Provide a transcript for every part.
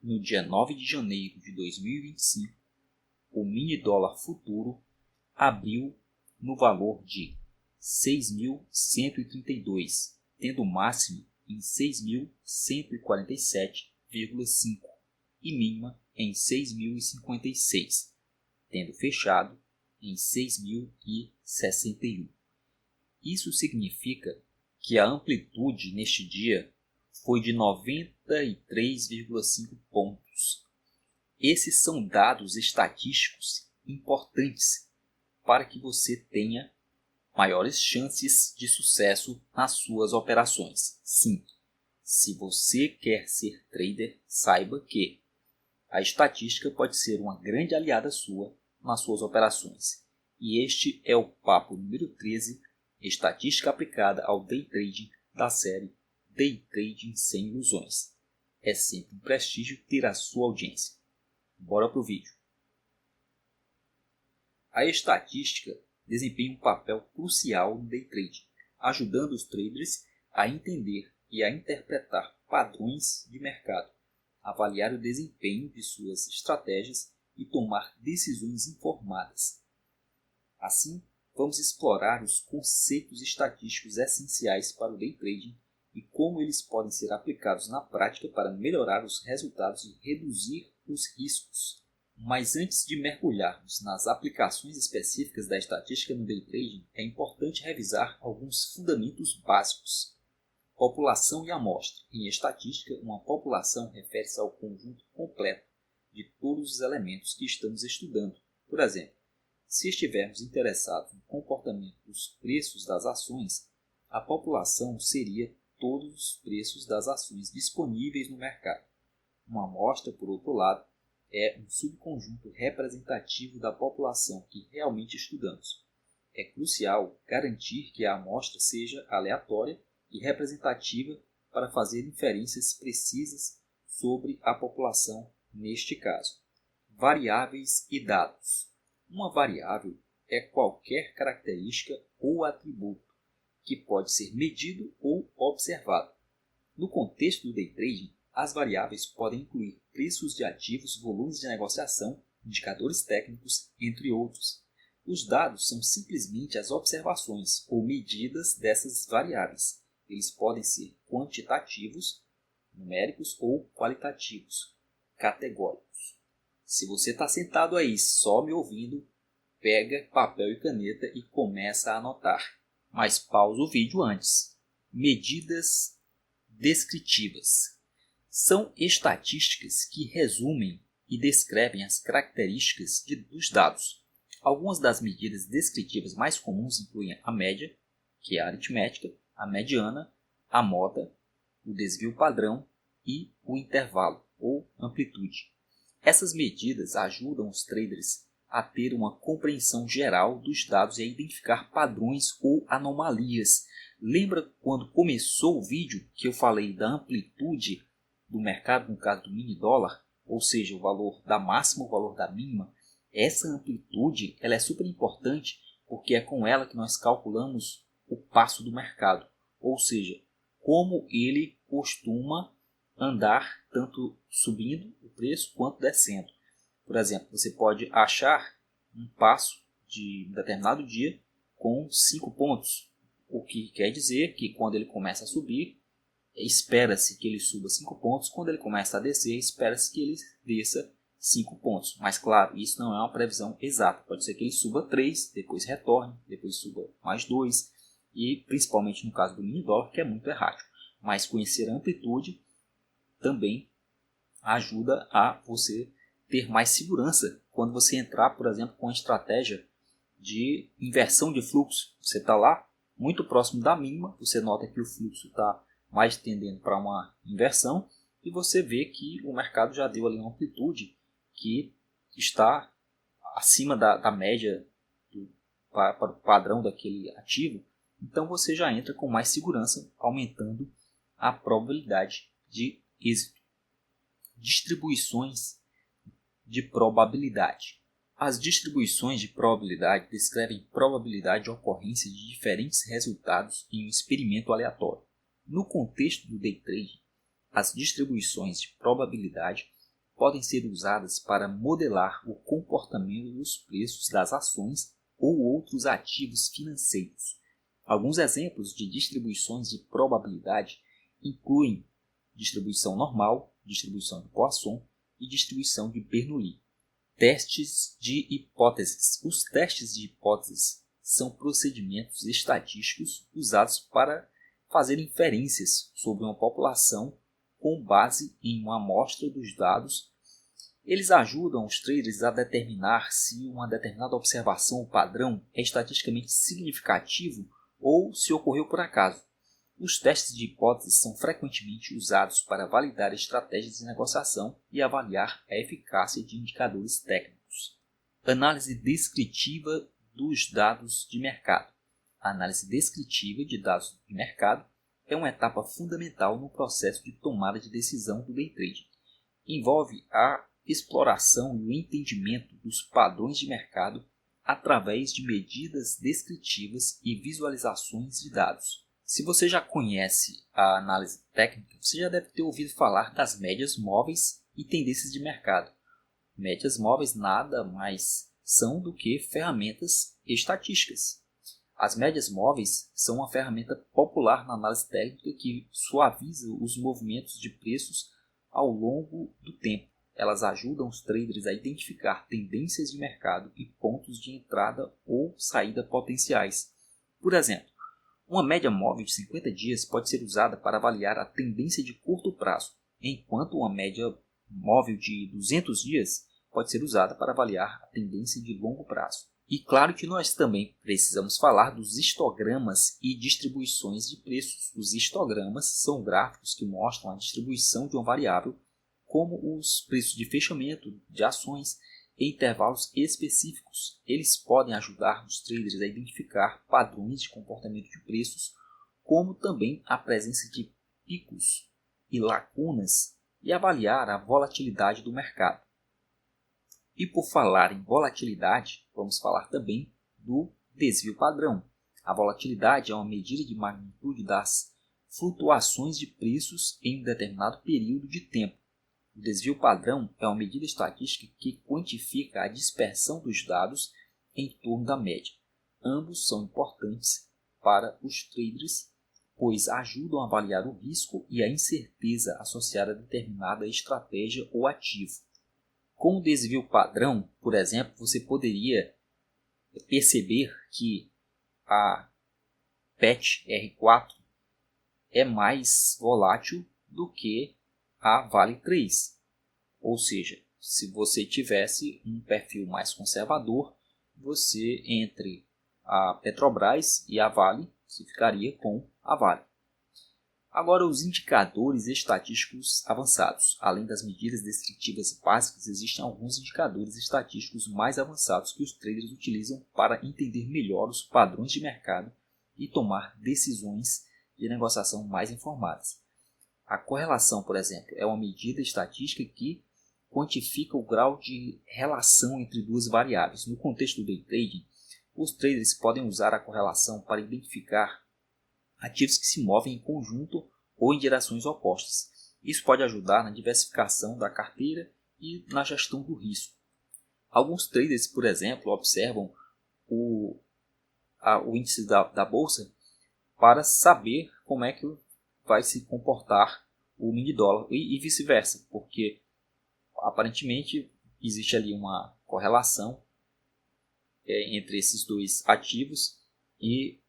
no dia 9 de janeiro de 2025, o mini dólar futuro abriu no valor de 6.132, tendo máximo em 6.147,5 e mínima em 6.056, tendo fechado em 6.061. Isso significa que a amplitude neste dia foi de 93,5 pontos. Esses são dados estatísticos importantes para que você tenha maiores chances de sucesso nas suas operações. Sim, se você quer ser trader, saiba que a estatística pode ser uma grande aliada sua nas suas operações. E este é o papo número 13, estatística aplicada ao Day Trading da série Day Trading Sem Ilusões. É sempre um prestígio ter a sua audiência. Bora pro vídeo. A estatística desempenha um papel crucial no Day Trading, ajudando os traders a entender e a interpretar padrões de mercado, avaliar o desempenho de suas estratégias e tomar decisões informadas. Assim, vamos explorar os conceitos estatísticos essenciais para o Day Trading e como eles podem ser aplicados na prática para melhorar os resultados e reduzir os riscos. Mas antes de mergulharmos nas aplicações específicas da estatística no Day Trading, é importante revisar alguns fundamentos básicos. População e amostra. Em estatística, uma população refere-se ao conjunto completo de todos os elementos que estamos estudando. Por exemplo, se estivermos interessados no comportamento dos preços das ações, a população seria todos os preços das ações disponíveis no mercado. Uma amostra, por outro lado, é um subconjunto representativo da população que realmente estudamos. É crucial garantir que a amostra seja aleatória e representativa para fazer inferências precisas sobre a população neste caso. Variáveis e dados. Uma variável é qualquer característica ou atributo que pode ser medido ou observado. No contexto do Day Trading, as variáveis podem incluir preços de ativos, volumes de negociação, indicadores técnicos, entre outros. Os dados são simplesmente as observações ou medidas dessas variáveis. Eles podem ser quantitativos, numéricos ou qualitativos, categóricos. Se você está sentado aí só me ouvindo, pega papel e caneta e começa a anotar. Mas pausa o vídeo antes. Medidas descritivas. São estatísticas que resumem e descrevem as características dos dados. Algumas das medidas descritivas mais comuns incluem a média, que é a aritmética, a mediana, a moda, o desvio padrão e o intervalo ou amplitude. Essas medidas ajudam os traders a ter uma compreensão geral dos dados e a identificar padrões ou anomalias. Lembra quando começou o vídeo que eu falei da amplitude do mercado, no caso do mini dólar, ou seja, o valor da máxima, o valor da mínima? Essa amplitude ela é super importante porque é com ela que nós calculamos o passo do mercado, ou seja, como ele costuma andar tanto subindo o preço quanto descendo. Por exemplo, você pode achar um passo de um determinado dia com 5 pontos, o que quer dizer que quando ele começa a subir, espera-se que ele suba 5 pontos, quando ele começa a descer, espera-se que ele desça 5 pontos. Mas claro, isso não é uma previsão exata, pode ser que ele suba 3, depois retorne, depois suba mais 2, e principalmente no caso do mini dólar, que é muito errático. Mas conhecer a amplitude também ajuda a você ter mais segurança quando você entrar, por exemplo, com a estratégia de inversão de fluxo. Você está lá, muito próximo da mínima, você nota que o fluxo está mais tendendo para uma inversão e você vê que o mercado já deu ali uma amplitude que está acima da média para o padrão daquele ativo. Então você já entra com mais segurança, aumentando a probabilidade de êxito. Distribuições de probabilidade. As distribuições de probabilidade descrevem probabilidade de ocorrência de diferentes resultados em um experimento aleatório. No contexto do Day Trading, as distribuições de probabilidade podem ser usadas para modelar o comportamento dos preços das ações ou outros ativos financeiros. Alguns exemplos de distribuições de probabilidade incluem distribuição normal, distribuição de Poisson e distribuição de Bernoulli. Testes de hipóteses. Os testes de hipóteses são procedimentos estatísticos usados para fazer inferências sobre uma população com base em uma amostra dos dados. Eles ajudam os traders a determinar se uma determinada observação ou padrão é estatisticamente significativo ou se ocorreu por acaso. Os testes de hipóteses são frequentemente usados para validar estratégias de negociação e avaliar a eficácia de indicadores técnicos. Análise descritiva dos dados de mercado. A análise descritiva de dados de mercado é uma etapa fundamental no processo de tomada de decisão do day trading. Envolve a exploração e o entendimento dos padrões de mercado através de medidas descritivas e visualizações de dados. Se você já conhece a análise técnica, você já deve ter ouvido falar das médias móveis e tendências de mercado. Médias móveis nada mais são do que ferramentas estatísticas. As médias móveis são uma ferramenta popular na análise técnica que suaviza os movimentos de preços ao longo do tempo. Elas ajudam os traders a identificar tendências de mercado e pontos de entrada ou saída potenciais. Por exemplo, uma média móvel de 50 dias pode ser usada para avaliar a tendência de curto prazo, enquanto uma média móvel de 200 dias pode ser usada para avaliar a tendência de longo prazo. E claro que nós também precisamos falar dos histogramas e distribuições de preços. Os histogramas são gráficos que mostram a distribuição de uma variável, como os preços de fechamento de ações em intervalos específicos. Eles podem ajudar os traders a identificar padrões de comportamento de preços, como também a presença de picos e lacunas e avaliar a volatilidade do mercado. E por falar em volatilidade, vamos falar também do desvio padrão. A volatilidade é uma medida de magnitude das flutuações de preços em um determinado período de tempo. O desvio padrão é uma medida estatística que quantifica a dispersão dos dados em torno da média. Ambos são importantes para os traders, pois ajudam a avaliar o risco e a incerteza associada a determinada estratégia ou ativo. Com o desvio padrão, por exemplo, você poderia perceber que a PET R4 é mais volátil do que a Vale 3. Ou seja, se você tivesse um perfil mais conservador, você entre a Petrobras e a Vale, você ficaria com a Vale. Agora, os indicadores estatísticos avançados. Além das medidas descritivas básicas, existem alguns indicadores estatísticos mais avançados que os traders utilizam para entender melhor os padrões de mercado e tomar decisões de negociação mais informadas. A correlação, por exemplo, é uma medida estatística que quantifica o grau de relação entre duas variáveis. No contexto do day trading, os traders podem usar a correlação para identificar ativos que se movem em conjunto ou em direções opostas. Isso pode ajudar na diversificação da carteira e na gestão do risco. Alguns traders, por exemplo, observam o índice da bolsa para saber como é que vai se comportar o mini dólar e vice-versa, porque aparentemente existe ali uma correlação entre esses dois ativos e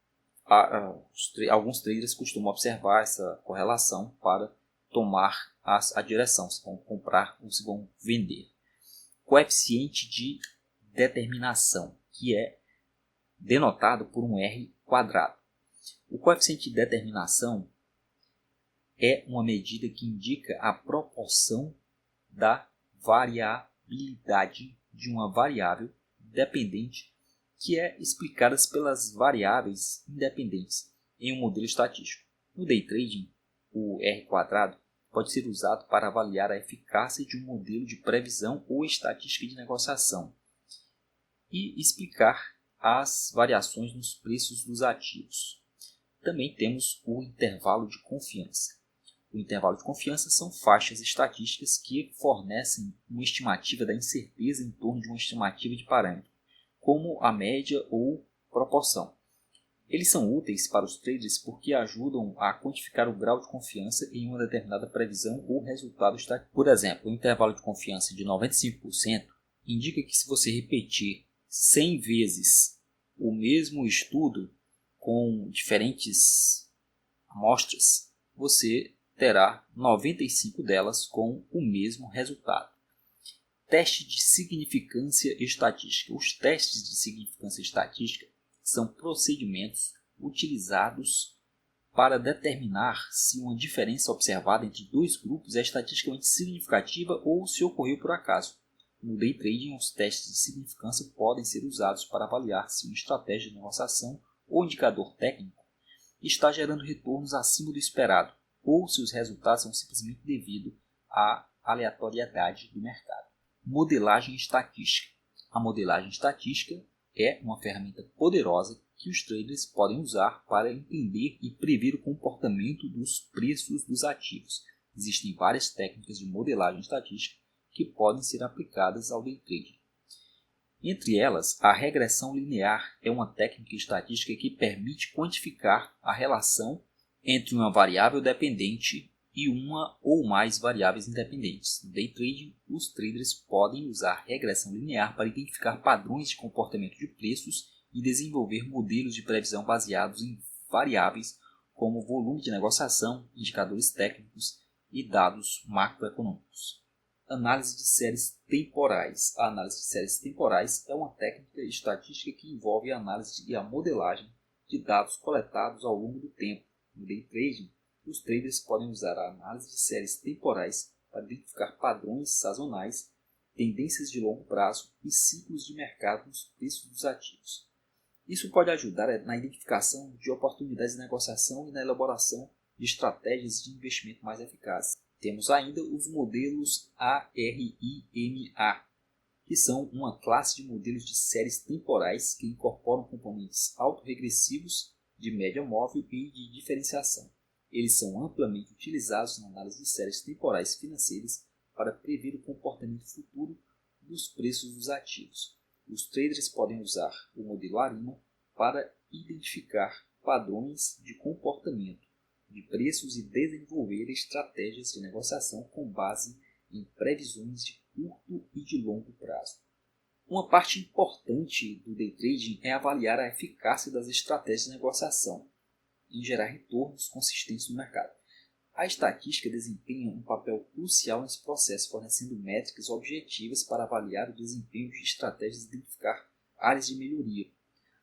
alguns traders costumam observar essa correlação para tomar a direção, se vão comprar ou se vão vender. Coeficiente de determinação, que é denotado por um R quadrado. O coeficiente de determinação é uma medida que indica a proporção da variabilidade de uma variável dependente que é explicada pelas variáveis independentes em um modelo estatístico. No day trading, o R² pode ser usado para avaliar a eficácia de um modelo de previsão ou estatística de negociação e explicar as variações nos preços dos ativos. Também temos o intervalo de confiança. O intervalo de confiança são faixas estatísticas que fornecem uma estimativa da incerteza em torno de uma estimativa de parâmetro, como a média ou proporção. Eles são úteis para os traders porque ajudam a quantificar o grau de confiança em uma determinada previsão ou resultado estatístico. Por exemplo, o intervalo de confiança de 95% indica que se você repetir 100 vezes o mesmo estudo com diferentes amostras, você terá 95 delas com o mesmo resultado. Teste de significância estatística. Os testes de significância estatística são procedimentos utilizados para determinar se uma diferença observada entre dois grupos é estatisticamente significativa ou se ocorreu por acaso. No day trading, os testes de significância podem ser usados para avaliar se uma estratégia de negociação ou indicador técnico está gerando retornos acima do esperado ou se os resultados são simplesmente devido à aleatoriedade do mercado. Modelagem estatística. A modelagem estatística é uma ferramenta poderosa que os traders podem usar para entender e prever o comportamento dos preços dos ativos. Existem várias técnicas de modelagem estatística que podem ser aplicadas ao day trading. Entre elas, a regressão linear é uma técnica estatística que permite quantificar a relação entre uma variável dependente e uma ou mais variáveis independentes. No day trading, os traders podem usar regressão linear para identificar padrões de comportamento de preços e desenvolver modelos de previsão baseados em variáveis como volume de negociação, indicadores técnicos e dados macroeconômicos. Análise de séries temporais. A análise de séries temporais é uma técnica estatística que envolve a análise e a modelagem de dados coletados ao longo do tempo. No day trading, os traders podem usar a análise de séries temporais para identificar padrões sazonais, tendências de longo prazo e ciclos de mercado nos preços dos ativos. Isso pode ajudar na identificação de oportunidades de negociação e na elaboração de estratégias de investimento mais eficazes. Temos ainda os modelos ARIMA, que são uma classe de modelos de séries temporais que incorporam componentes autorregressivos, de média móvel e de diferenciação. Eles são amplamente utilizados na análise de séries temporais financeiras para prever o comportamento futuro dos preços dos ativos. Os traders podem usar o modelo ARIMA para identificar padrões de comportamento de preços e desenvolver estratégias de negociação com base em previsões de curto e de longo prazo. Uma parte importante do day trading é avaliar a eficácia das estratégias de negociação em gerar retornos consistentes no mercado. A estatística desempenha um papel crucial nesse processo, fornecendo métricas objetivas para avaliar o desempenho de estratégias e identificar áreas de melhoria.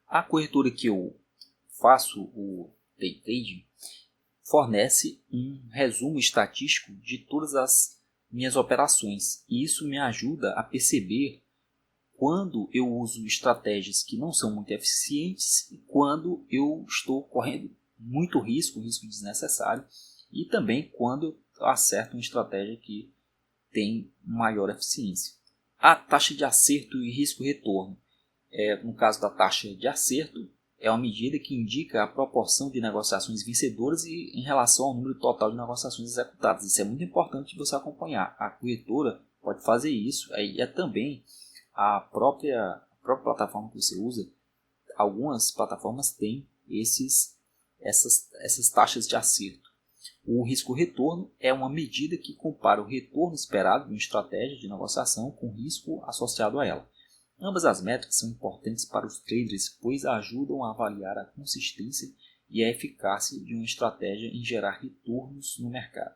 A corretora que eu faço o day trading fornece um resumo estatístico de todas as minhas operações e isso me ajuda a perceber quando eu uso estratégias que não são muito eficientes e quando eu estou correndo muito risco desnecessário e também quando eu acerto uma estratégia que tem maior eficiência. A taxa de acerto e risco-retorno. No caso da taxa de acerto, é uma medida que indica a proporção de negociações vencedoras e em relação ao número total de negociações executadas. Isso é muito importante você acompanhar. A corretora pode fazer isso. Aí é também a própria plataforma que você usa. Algumas plataformas têm essas taxas de acerto. O risco-retorno é uma medida que compara o retorno esperado de uma estratégia de negociação com o risco associado a ela. Ambas as métricas são importantes para os traders, pois ajudam a avaliar a consistência e a eficácia de uma estratégia em gerar retornos no mercado.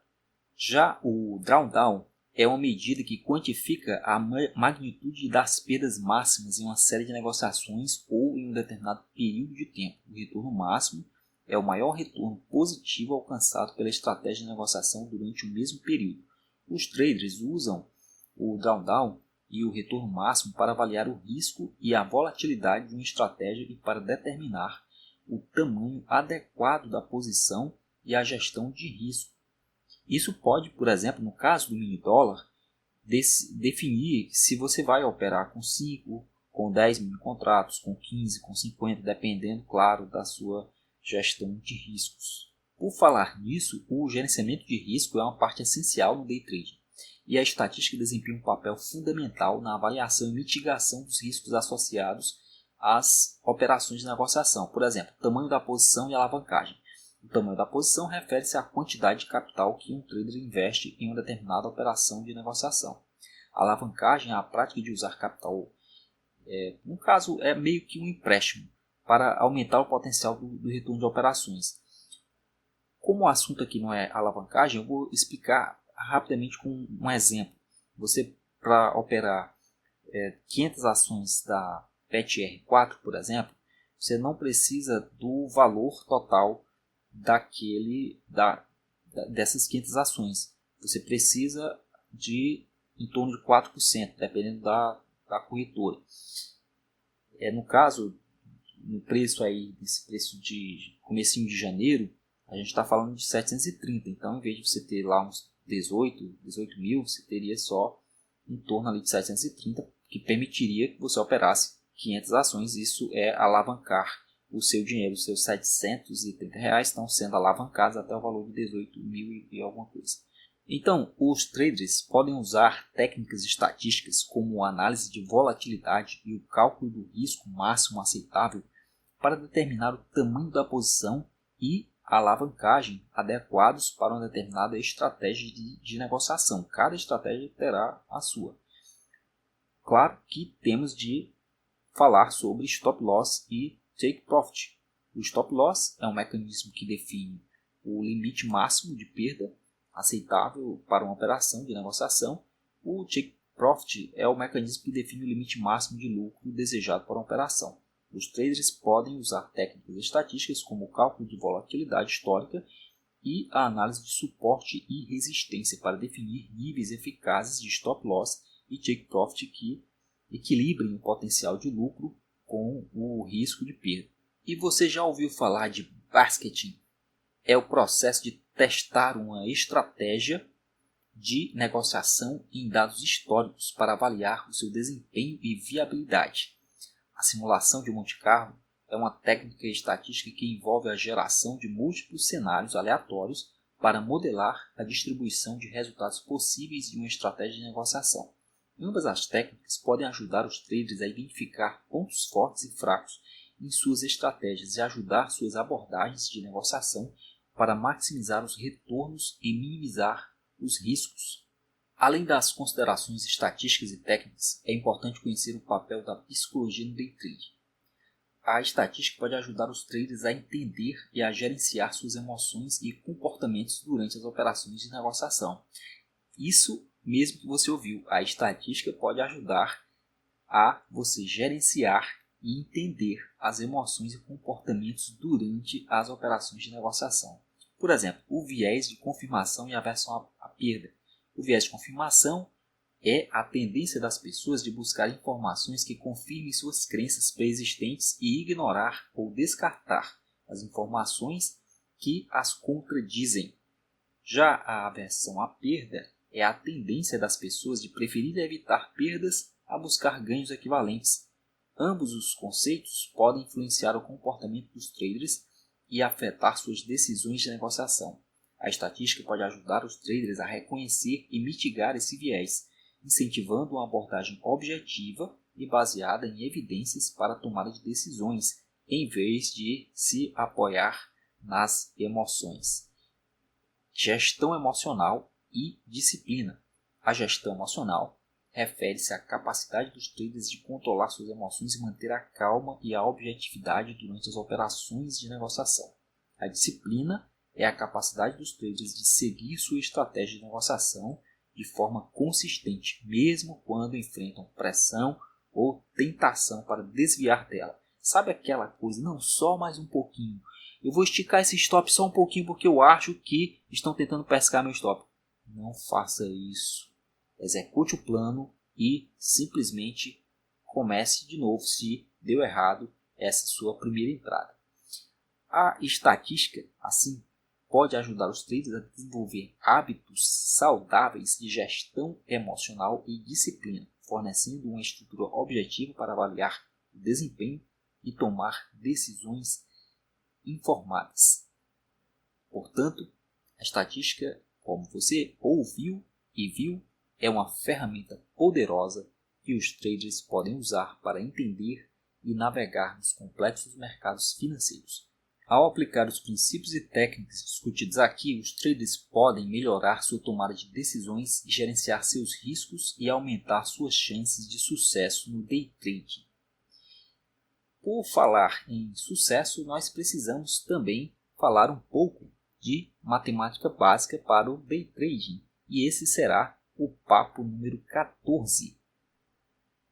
Já o drawdown é uma medida que quantifica a magnitude das perdas máximas em uma série de negociações ou em um determinado período de tempo. O retorno máximo é o maior retorno positivo alcançado pela estratégia de negociação durante o mesmo período. Os traders usam o drawdown e o retorno máximo para avaliar o risco e a volatilidade de uma estratégia e para determinar o tamanho adequado da posição e a gestão de risco. Isso pode, por exemplo, no caso do mini dólar, definir se você vai operar com 5, com 10 mini contratos, com 15, com 50, dependendo, claro, da sua gestão de riscos. Por falar nisso, o gerenciamento de risco é uma parte essencial no day trading, e a estatística desempenha um papel fundamental na avaliação e mitigação dos riscos associados às operações de negociação. Por exemplo, tamanho da posição e alavancagem. O tamanho da posição refere-se à quantidade de capital que um trader investe em uma determinada operação de negociação. A alavancagem é a prática de usar capital, no caso, é meio que um empréstimo, para aumentar o potencial do retorno de operações. Como o assunto aqui não é alavancagem, eu vou explicar rapidamente com um exemplo. Você, para operar 500 ações da PETR4, por exemplo, você não precisa do valor total dessas 500 ações. Você precisa de em torno de 4%, dependendo da corretora. No caso, no preço aí, nesse preço de comecinho de janeiro, a gente está falando de 730. Então, em vez de você ter lá uns 18 mil, você teria só em torno ali de 730, que permitiria que você operasse 500 ações. Isso é alavancar o seu dinheiro. Os seus R$730 estão sendo alavancados até o valor de 18 mil e alguma coisa. Então, os traders podem usar técnicas estatísticas como a análise de volatilidade e o cálculo do risco máximo aceitável para determinar o tamanho da posição e a alavancagem adequados para uma determinada estratégia de negociação. Cada estratégia terá a sua. Claro que temos de falar sobre stop loss e take profit. O stop loss é um mecanismo que define o limite máximo de perda aceitável para uma operação de negociação. O take profit é o mecanismo que define o limite máximo de lucro desejado para uma operação. Os traders podem usar técnicas estatísticas como o cálculo de volatilidade histórica e a análise de suporte e resistência para definir níveis eficazes de stop loss e take profit que equilibrem o potencial de lucro com o risco de perda. E você já ouviu falar de basketing? É o processo de testar uma estratégia de negociação em dados históricos para avaliar o seu desempenho e viabilidade. A simulação de Monte Carlo é uma técnica estatística que envolve a geração de múltiplos cenários aleatórios para modelar a distribuição de resultados possíveis de uma estratégia de negociação. Ambas as técnicas podem ajudar os traders a identificar pontos fortes e fracos em suas estratégias e ajudar suas abordagens de negociação para maximizar os retornos e minimizar os riscos. Além das considerações estatísticas e técnicas, é importante conhecer o papel da psicologia no day trade. A estatística pode ajudar os traders a entender e a gerenciar suas emoções e comportamentos durante as operações de negociação. Isso mesmo que você ouviu, a estatística pode ajudar a você gerenciar e entender as emoções e comportamentos durante as operações de negociação. Por exemplo, o viés de confirmação e aversão à perda. O viés de confirmação é a tendência das pessoas de buscar informações que confirmem suas crenças pré-existentes e ignorar ou descartar as informações que as contradizem. Já a aversão à perda é a tendência das pessoas de preferir evitar perdas a buscar ganhos equivalentes. Ambos os conceitos podem influenciar o comportamento dos traders e afetar suas decisões de negociação. A estatística pode ajudar os traders a reconhecer e mitigar esse viés, incentivando uma abordagem objetiva e baseada em evidências para a tomada de decisões, em vez de se apoiar nas emoções. Gestão emocional e disciplina. A gestão emocional refere-se à capacidade dos traders de controlar suas emoções e manter a calma e a objetividade durante as operações de negociação. A disciplina é a capacidade dos traders de seguir sua estratégia de negociação de forma consistente, mesmo quando enfrentam pressão ou tentação para desviar dela. Sabe aquela coisa, não, só mais um pouquinho. Eu vou esticar esse stop só um pouquinho porque eu acho que estão tentando pescar meu stop. Não faça isso. Execute o plano e simplesmente comece de novo se deu errado essa sua primeira entrada. A estatística, assim, pode ajudar os traders a desenvolver hábitos saudáveis de gestão emocional e disciplina, fornecendo uma estrutura objetiva para avaliar o desempenho e tomar decisões informadas. Portanto, a estatística, como você ouviu e viu, é uma ferramenta poderosa que os traders podem usar para entender e navegar nos complexos mercados financeiros. Ao aplicar os princípios e técnicas discutidos aqui, os traders podem melhorar sua tomada de decisões e gerenciar seus riscos e aumentar suas chances de sucesso no day trading. Por falar em sucesso, nós precisamos também falar um pouco de matemática básica para o day trading, e esse será o papo número 14.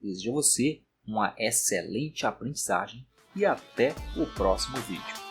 Desejo a você uma excelente aprendizagem e até o próximo vídeo.